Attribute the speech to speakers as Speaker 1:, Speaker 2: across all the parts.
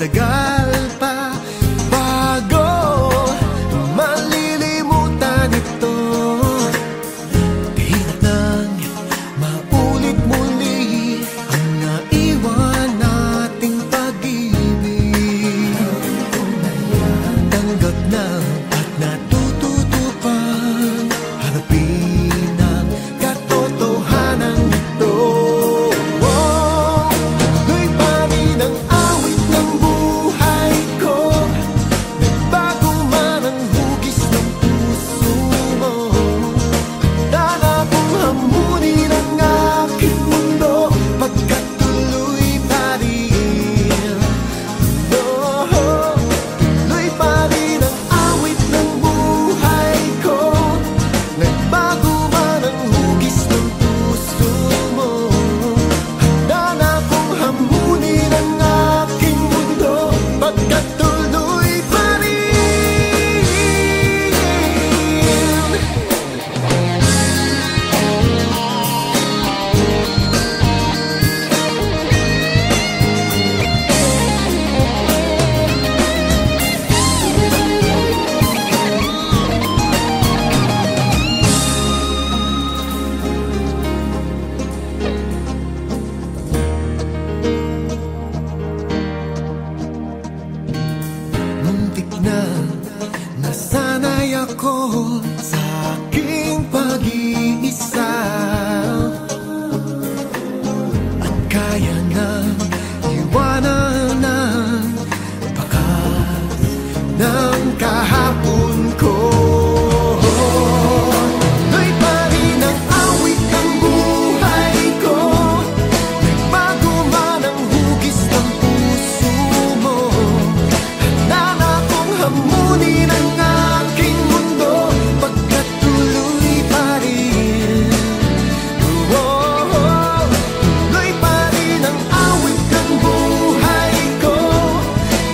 Speaker 1: Tatagal pa bago malilimutan ito. Kahit nang maulit muli ang naiwan nating pag-ibig, tanggap na at natututupan, harapin ang katotohanan ito. Tuloy pa rin ang awit ng buhay ko, nagbago man ang hugis ng puso mo. Handa na kong hamunin ang aking mundo, pagkat tuloy pa rin. Tuloy pa rin ang awit ng buhay ko, nagbago man ang hugis ng puso mo. Handa na kong hamunin ang aking mundo, pagkat tuloy pa rin. Muntik na nasanay ako sa aking pag-iisa, at kaya nang iwanan ang bakas ng kahapon ko. Tuloy pa rin ang awit ng buhay ko, nagbago man ang hugis ng puso mo. Handa na kong hamunin ang aking mundo, pagkat tuloy pa rin. Tuloy pa rin ang awit ng buhay ko,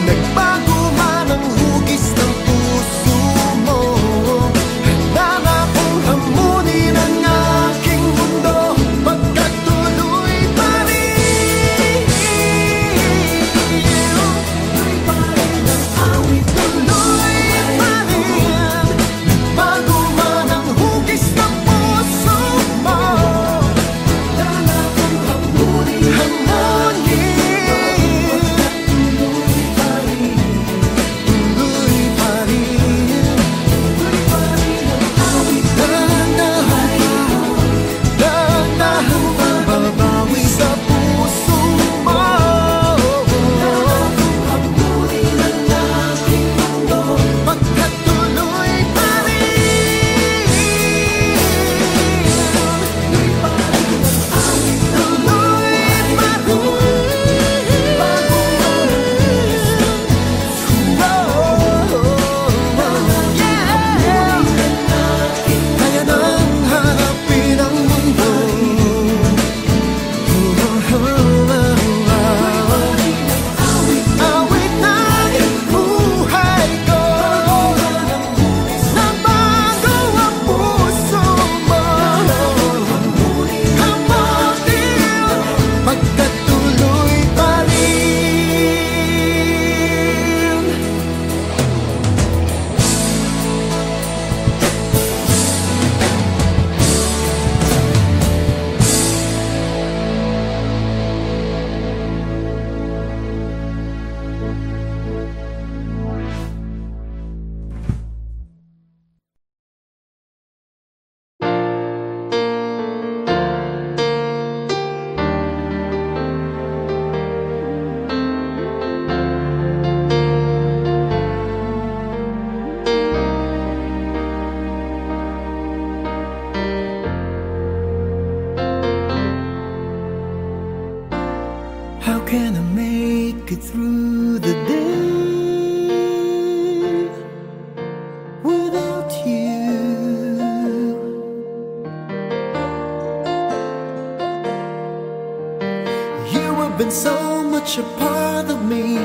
Speaker 1: nagbago man ang hugis ng puso mo. Handa na kong hamunin ang aking mundo, pagkat tuloy pa rin. Tuloy pa rin ang awit, tuloy pa rin, nagbago man ang hugis ng puso mo. Handa na kong hamunin, tuloy pa rin. Tuloy pa rin, tuloy pa rin ang awit. Dahan-dahan pa babawi sa puso mo. Handa na kong hamunin ang aking mundo, pagkat tuloy pa rin. Tuloy pa rin ang awit, tuloy pa rin, bago man ang hugis ng puso mo. Kaya nang harapin ang mundo. Awit ng buhay ko, nabago ang puso mo. Hamunin, pagkat tuloy pa rin. How can I make it through the day without you? You have been so much a part of me,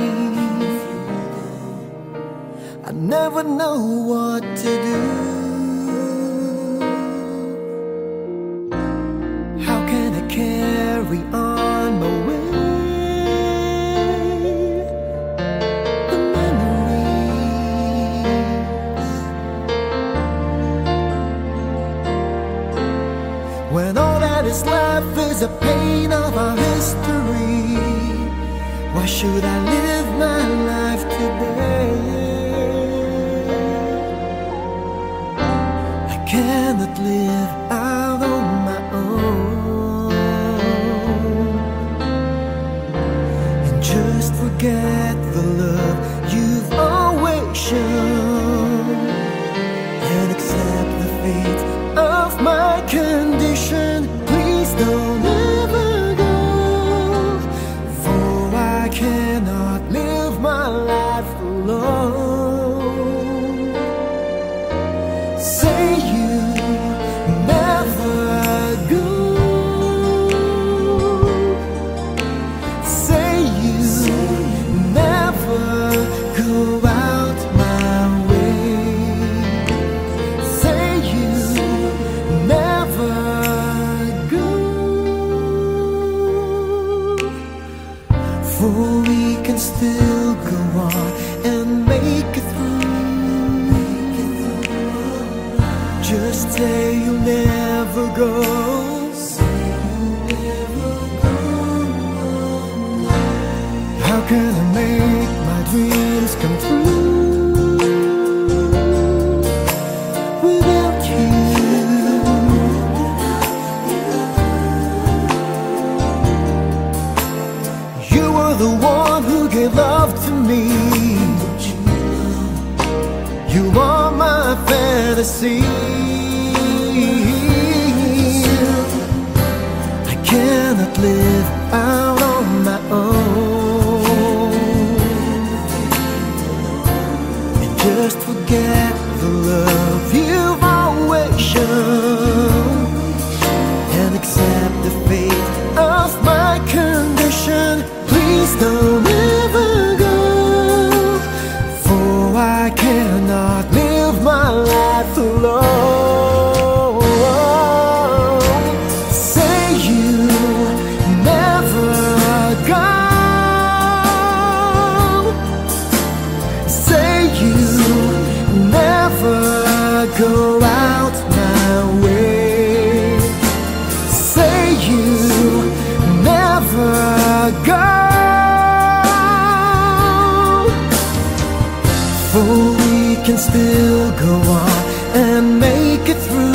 Speaker 1: I never know what to do. How can I carry on my way should I live my life today? I cannot live out on my own and just forget the love you've always shown and accept the fate of my condition. Please don't ever go, for I cannot live my life alone. Say you never go, say you never go out my way, say you never go, for we can still go on and make it through. Just say you'll never go. How can I make my dreams come true without you? You were the one who gave love to me. You are my fantasy. I cannot live out on my own and just forget the love you've always shown and accept the fate of my condition. Please don't ever go, for I cannot live my life alone. Say you never go, say you never go out my way, say you never go, for we can still go on and make it through.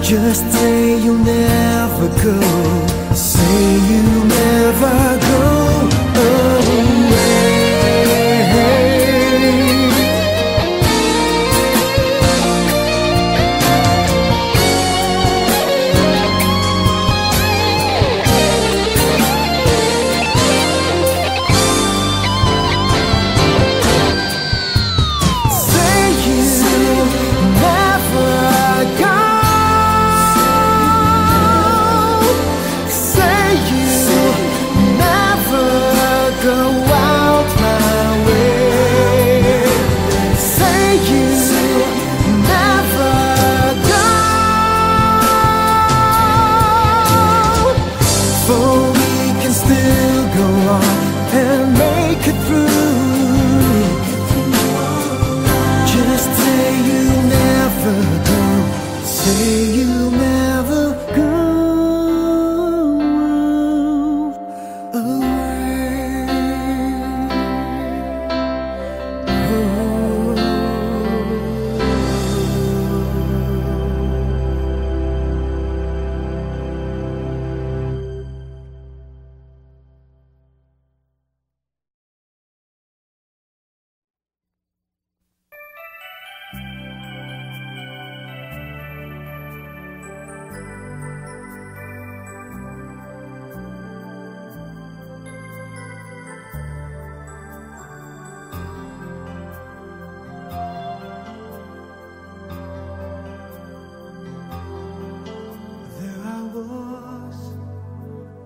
Speaker 1: Just say you'll never go, say you'll never go away.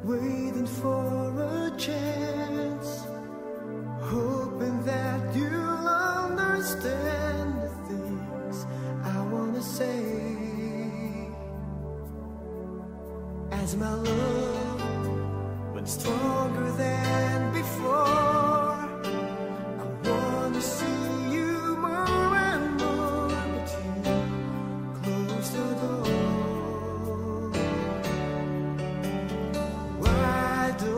Speaker 1: Waiting for a chance, hoping that you'll understand the things I wanna say. As my love went stronger than before, I wanna see you more and more, but you closed the door. Why do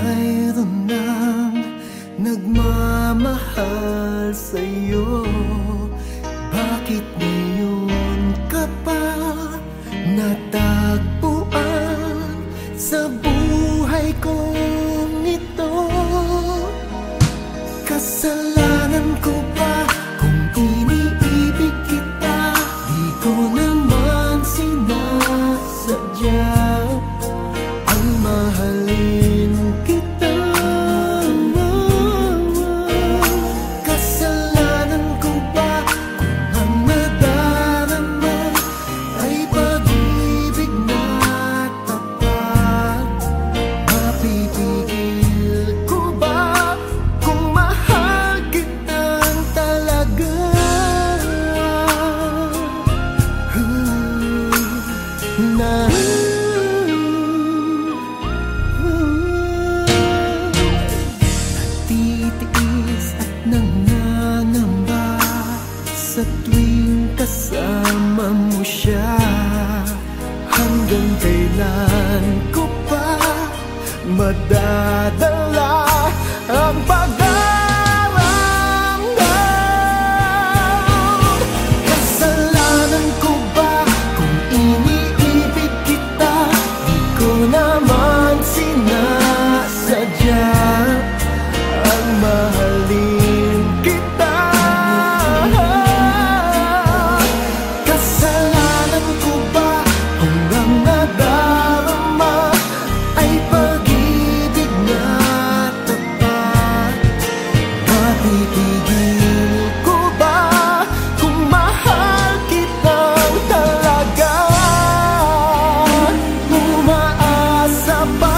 Speaker 1: mayroon nang nagmamahal sa'yo. Bakit ngayon ka pa natagpuan sa buhay kong ito? Kasalanan ko ba kung iniibig kita? Di ko naman sinasadya ang mahalin kita. Kasalanan ko ba kung ang nadarama ay pag-ibig na tapat? Mapipigil ko ba kung mahal kitang talaga? Nagtitiis at nangangamba sa tuwing kasama mo siya. Hanggang kailan ko pa madadala ang pag-aaramdam? Kasalanan ko ba kung iniibig kita? Di ko naman sinasadya ang mahalin kita. Kasalanan ko ba kung ang nadarama ay pag-ibig na tapat? Mapipigil ko ba kung mahal kitang talaga? Umaasa ba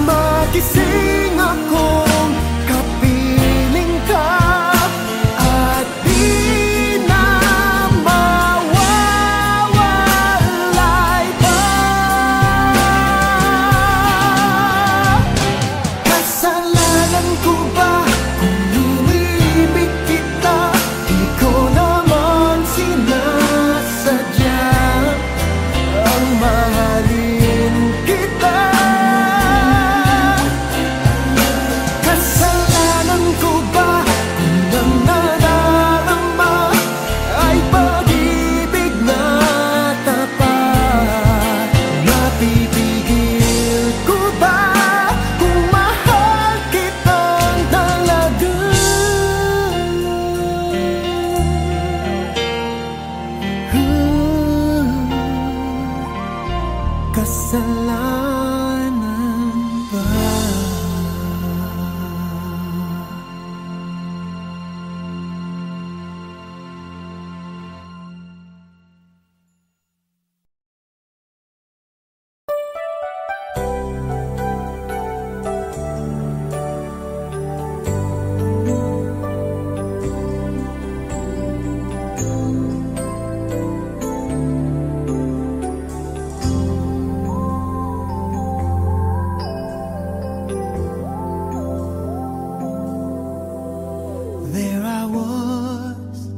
Speaker 1: magising akong kapiling ka at di na mawawalay pa? Kasalanan ko ba kung iniibig kita? Di ko naman sinasadya ang mahalin kita. Kasalanan ko ba kung ang nadarama ay pag-ibig na tapat? Mapipigil ko ba kung mahal kitang talaga? Kasalanan ba? There I was,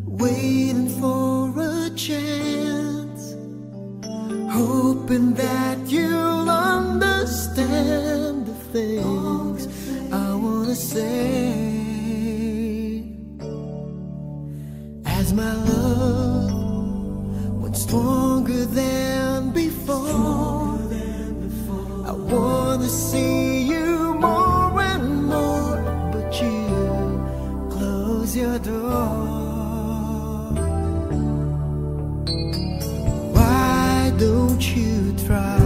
Speaker 1: waiting for a chance, hoping that you'll understand the things I wanna say. As my love went stronger than before, I wanna see you more and more, but you close your door. Why don't you try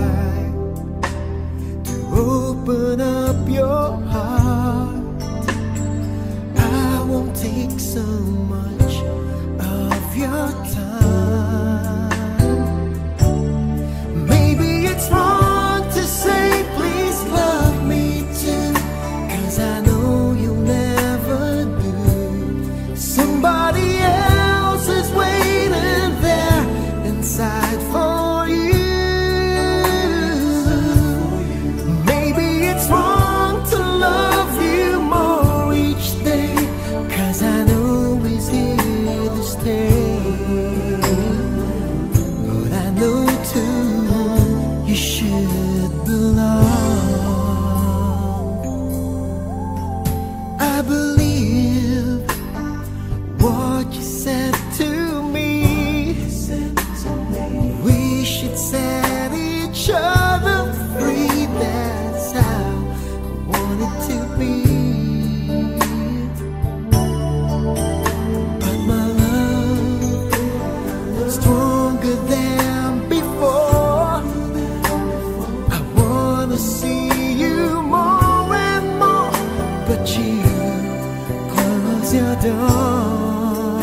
Speaker 1: to open up your heart? I won't take so much of your time. Maybe it's wrong to say please love me too, 'cause I know you'll never do. Somebody else is waiting there inside for you. Maybe it's wrong to love you more each day, 'cause I know he's here to stay. you close your door?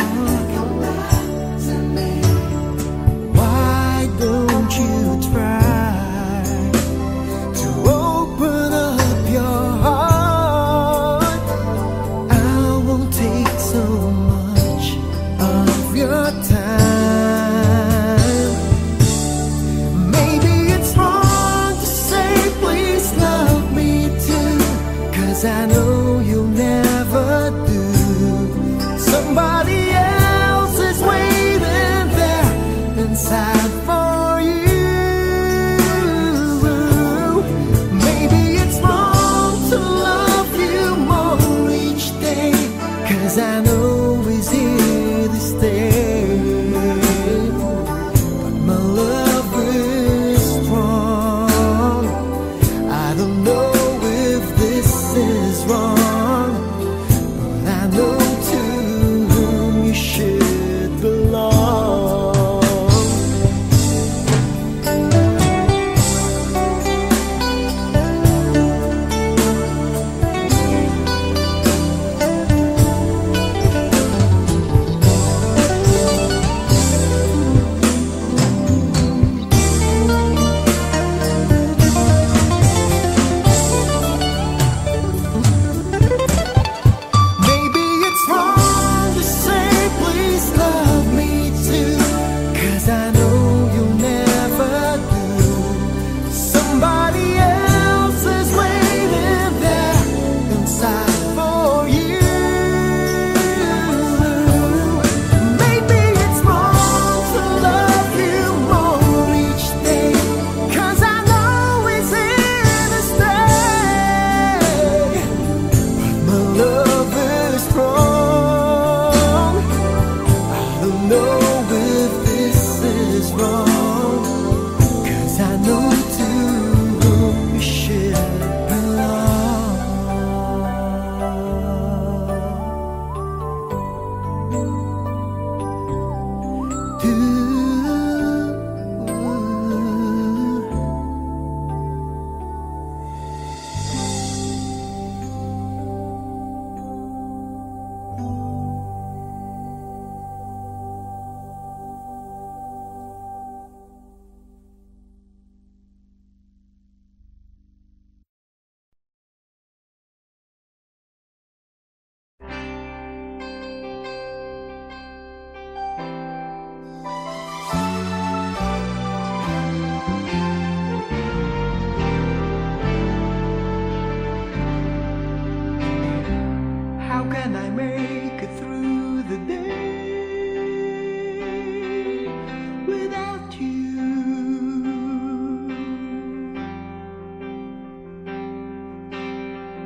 Speaker 1: Why don't you try to open up your heart? I won't take so much of your time. Maybe it's wrong to say please love me too, 'cause I know you'll never do. Somebody else is waiting there inside for you. Maybe it's wrong to love you more each day, 'cause I know he's here to stay. But my love is strong. I don't know if this is wrong, but I know to whom you should belong. Maybe it's wrong to say please love me too, 'cause I know you'll never do. Somebody else is waiting there inside for you. Maybe it's wrong to love you more each day, 'cause I know it's here to stay. My love is strong. I don't know if this is wrong, 'cause I know to whom you should belong. Do how can I make it through the day without you?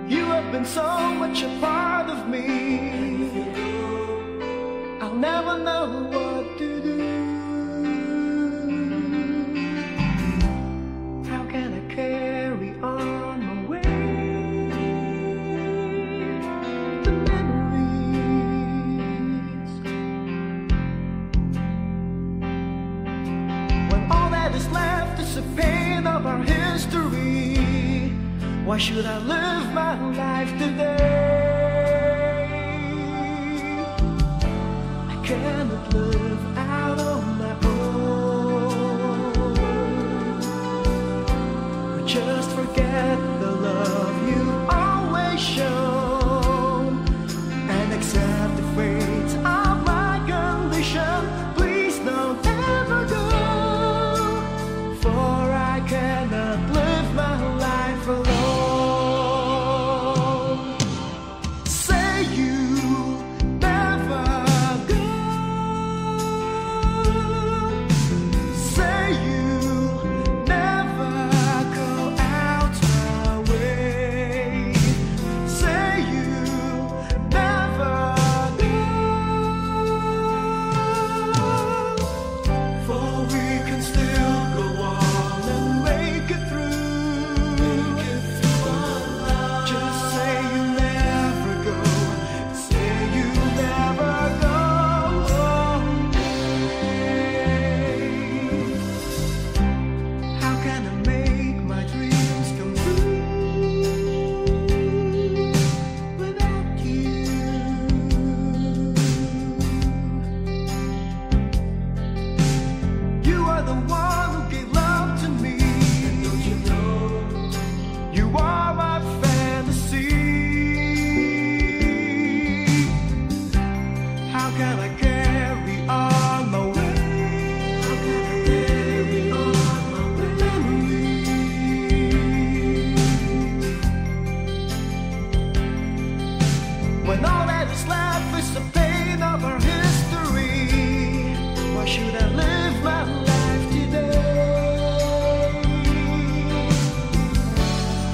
Speaker 1: You have been so much a part of me. I'll never know what to do. How can I carry on my way? The memories, when all that is left is the pain of our history. Why should I live my life today? I cannot live out on my own, or just forget the love you've always shown, and accept the fate of my condition. Please don't ever go, for I cannot live my life alone. Say you never go. erase the pain of our history. Why should I live my life today?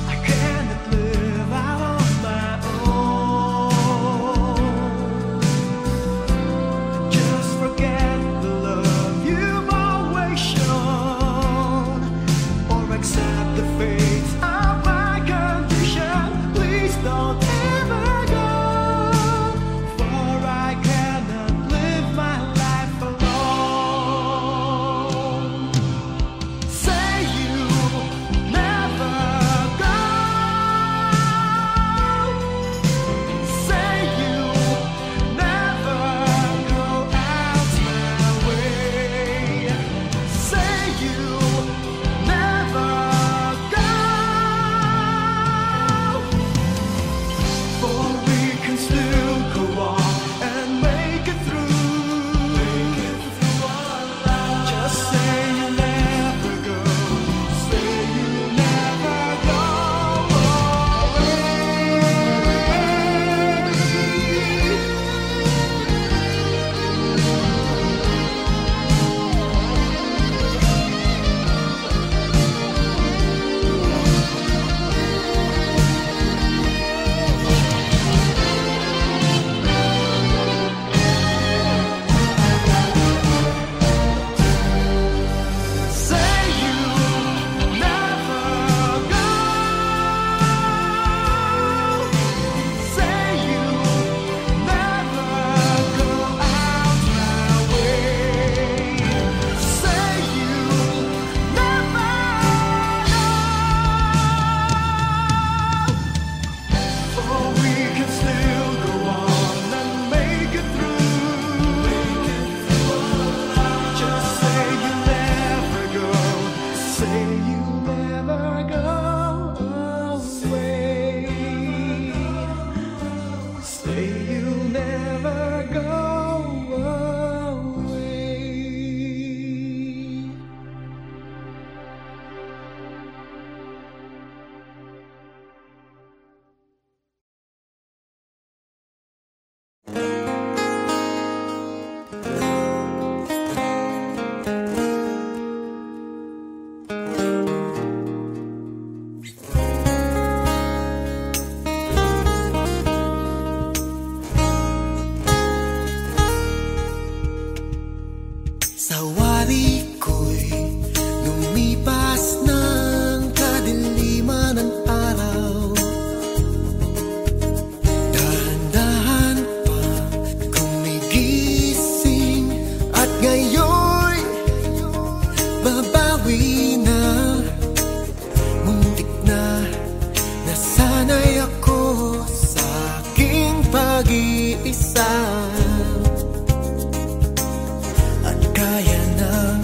Speaker 1: I cannot live out on my own. Just forget the love you've always shown, or accept the fate of my condition. Please don't ever go, for I cannot live my life alone. Say you never go. Say you never go out my way. Say you never go, for we can still go on and make it through. Just say you never go. Say you never go Say you never go. Say you never go out my way. Say you never go, for we can still go on and make it through. Just say you never go. Say you never go away. Say you never go away. Sa wari ko'y lumipas ng kadiliman ng araw. Dahan-dahan pa gumigising, at ngayon'y babawi na. Muntik na nasanay ako sa aking pag-iisa, at kaya nang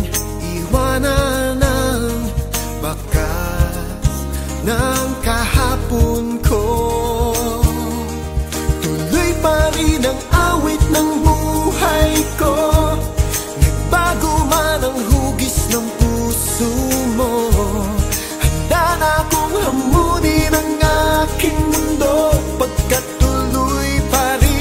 Speaker 1: iwanan ng bakas ng kahapon ko. Tuloy pa rin ang awit ng buhay ko. Nagbago man ang hugis ng puso mo. Handa na akong hamunin ang aking mundo, pagkat tuloy pa rin.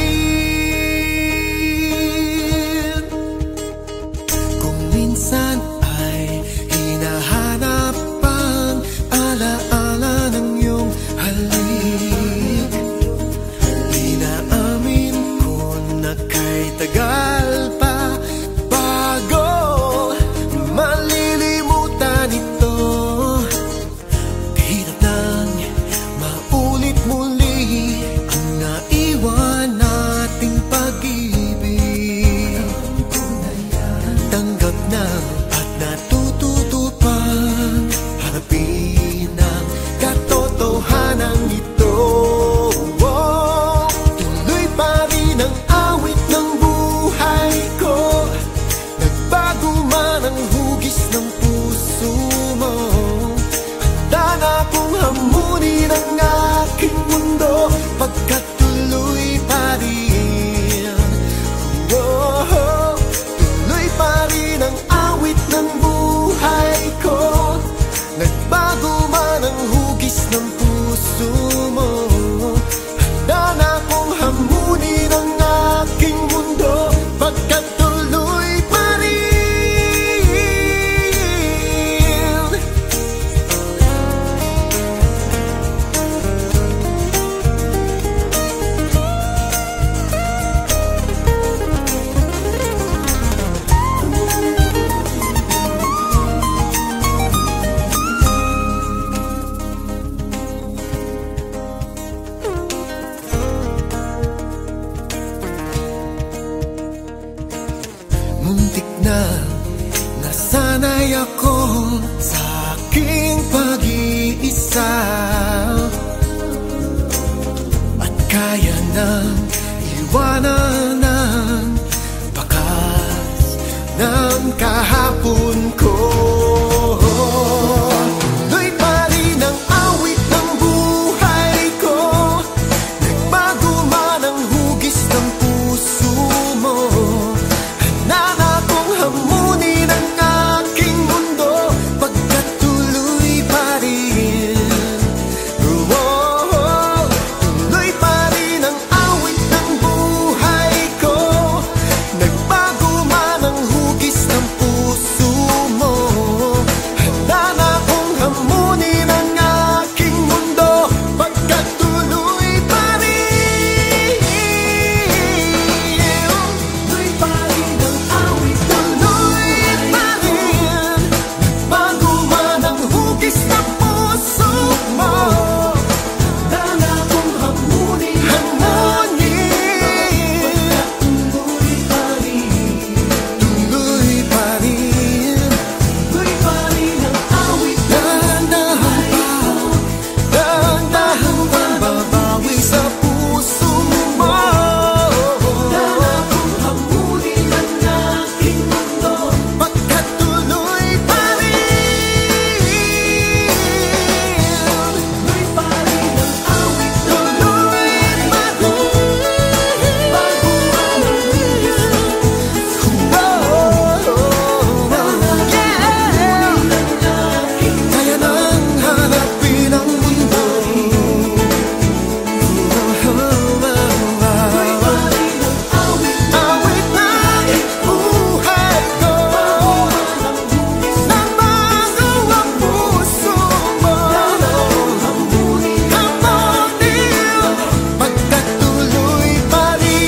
Speaker 1: Kung minsan ay hinahanap ang alaala ng iyong halik, inaamin ko na kay tagal pa bago malilimutan man kahapon ko. Tuloy pa rin ang awit ng buhay ko. Nagbago man ang hugis ng puso mo. Handa na kong hamunin ang aking mundo, pagkat tuloy pa rin. Tuloy pa rin ang awit ng buhay ko. Nagbago man ang hugis ng puso mo. Handa na kong hamunin ang aking mundo, pagkat tuloy pa rin. Tuloy pa rin ang awit, tuloy pa rin. Nagbago man ang hugis ng puso mo. Handa na kong hamunin, pagkat tuloy pa rin. Tuloy pa rin. Tuloy pa rin ang awit. Dahan-dahan babawi sa puso mo. Handa na kong hamunin ang aking mundo, pagkat tuloy pa rin. Tuloy pa rin ang awit, tuloy pa rin. Bago ang hugis ng puso mo. Kaya nang hanapin ang mundo. Awit ng buhay ko. Nagbago ang puso mo. Hamunin, pagkat tuloy pa rin.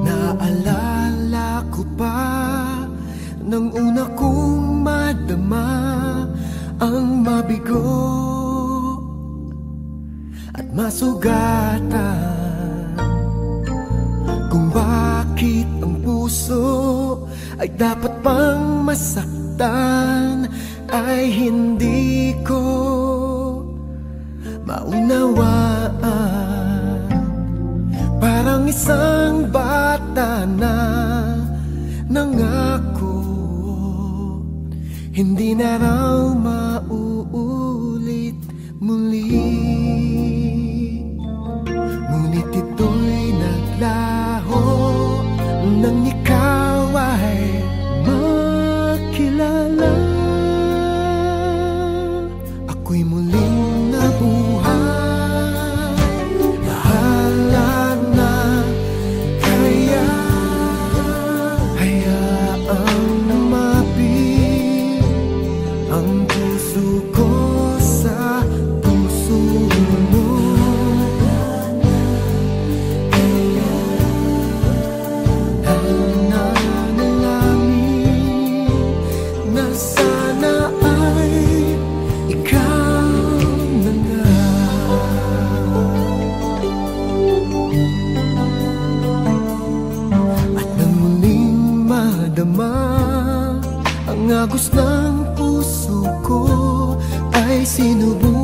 Speaker 1: Naalala ko pa nang una kong madama ang mabigo at masugatan, kung bakit ang puso ay dapat pang masaktan, ay hindi ko maunawaan. Parang isang bata na nangako, hindi na raw mauulit muli. Ngunit ito'y naglaho nang ikaw ay makilala. Ako'y muling nabuhay. Bahala na, kaya hayaang lumapit ang puso ko sa puso mo. Nananalangin na sana ay ikaw na nga. At nang muling madama ang agos ng puso ko, ay sinubukan